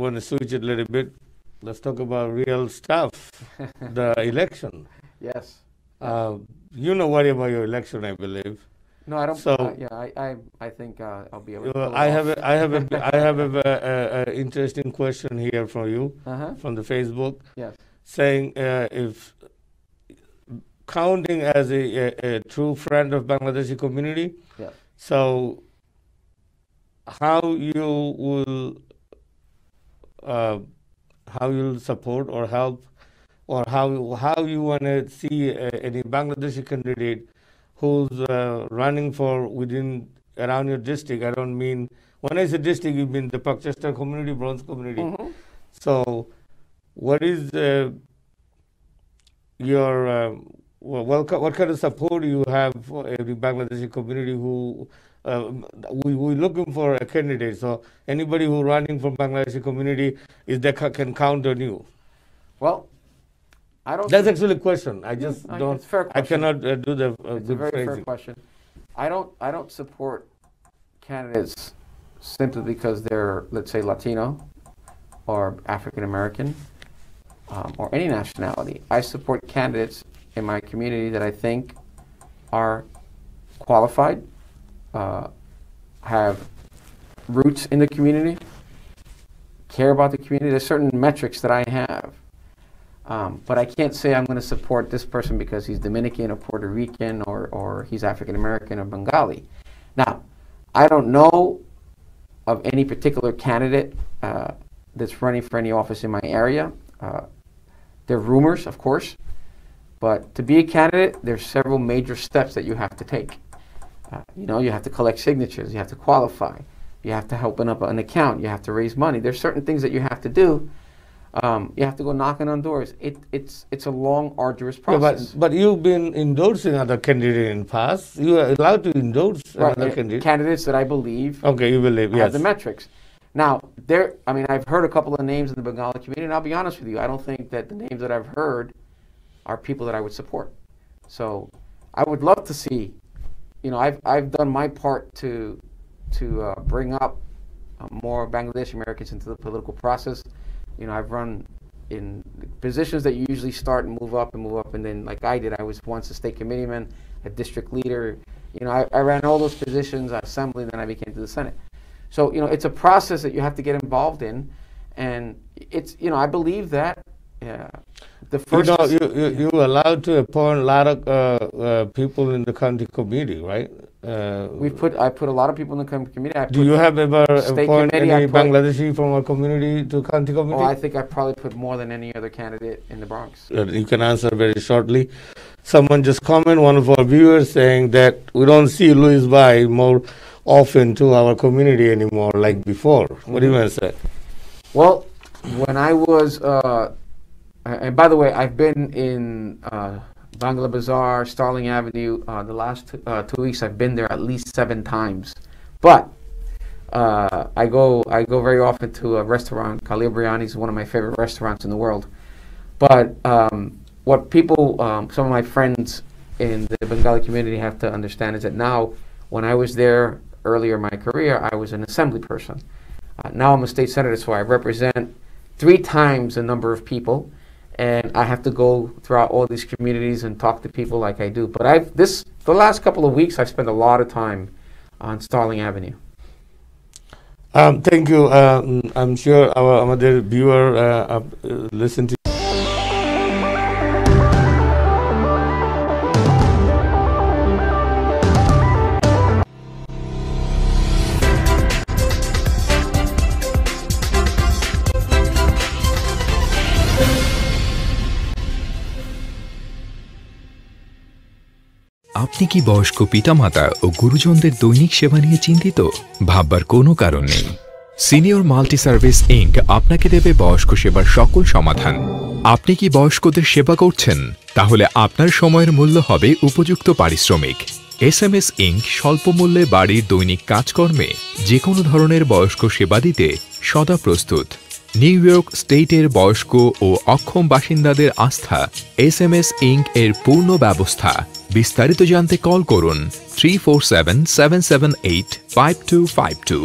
want to switch it a little bit. Let's talk about real stuff, the election. Yes. You know what about your election, I believe. No, I don't. So I think I'll be able to. I have a interesting question here for you from the Facebook. Yes. Saying if counting as a true friend of Bangladeshi community. Yeah. So how you will support or help, or how you want to see any Bangladeshi candidate who's running for around your district. I don't mean, when I say district, you mean the Pakistan community, Bronze community. So what is your what kind of support you have for the Bangladeshi community who we're looking for a candidate? So anybody who running from Bangladeshi community can count on you. Well, I don't. That's actually a question. I just don't. It's a fair question. I cannot do the It's a very fair question. I don't support candidates simply because they're, let's say, Latino or African American or any nationality. I support candidates in my community that I think are qualified, have roots in the community, care about the community. There's certain metrics that I have. But I can't say I'm going to support this person because he's Dominican or Puerto Rican or he's African American or Bengali. Now, I don't know of any particular candidate that's running for any office in my area. There are rumors, of course, but to be a candidate, there's several major steps that you have to take. You have to collect signatures, you have to qualify, you have to open up an account, you have to raise money. There's certain things that you have to do. You have to go knocking on doors. It's a long, arduous process. Yeah, but you've been endorsing other candidates in the past. You are allowed to endorse other candidates. Candidates that I believe. Okay, you believe, yes. Have the metrics. Now, I've heard a couple of names in the Bengali community, and I'll be honest with you, I don't think that the names that I've heard are people that I would support. So I would love to see, I've done my part to bring up more Bangladeshi Americans into the political process. I've run in positions that you usually start and move up, and then like I did, I was once a state committeeman, a district leader. I ran all those positions, assembly, then I became to the Senate. So, it's a process that you have to get involved in, and it's, I believe that the first... You're allowed to appoint a lot of people in the county committee, right? I put a lot of people in the community. Do you have ever appointed any Bangladeshi from our community to county committee? Oh, I think I probably put more than any other candidate in the Bronx. You can answer very shortly. Someone just commented, one of our viewers, saying that we don't see Louis Bai more often to our community anymore like before. What do you want to say? Well, when I was, and by the way, I've been in Bangla Bazaar, Starling Avenue, the last 2 weeks I've been there at least 7 times. But I go very often to a restaurant. Khalil Biryani is one of my favorite restaurants in the world. But what people, some of my friends in the Bengali community have to understand is that now, when I was there earlier in my career, I was an assembly person. Now I'm a state senator, so I represent 3 times the number of people. And I have to go throughout all these communities and talk to people like I do. But the last couple of weeks, I've spent a lot of time on Starling Avenue. Thank you. I'm sure our viewer listen to. আপনি কি বয়স্ক পিতামাতা ও গুরুজনদের দৈনিক সেবা নিয়ে চিন্তিত? ভাববার কোনো কারণ নেই। সিনিয়র মাল্টি সার্ভিস ইনক আপনাকে দেবে বয়স্ক সেবার সকল সমাধান। আপনি কি বয়স্কদের সেবা করছেন? তাহলে আপনার সময়ের মূল্য হবে উপযুক্ত পারিশ্রমিক। SMS ইনক স্বল্প মূল্যে বাড়ির দৈনিক কাজকর্মে যে কোনো ধরনের বয়স্ক সেবা দিতে সদা প্রস্তুত। নিউ ইয়র্ক স্টেটের বয়স্ক ও অক্ষম বাসিন্দাদের আস্থা SMS ইনক এর পূর্ণ ব্যবস্থা। বিস্তারিত জানতে কল করুন 3477785252।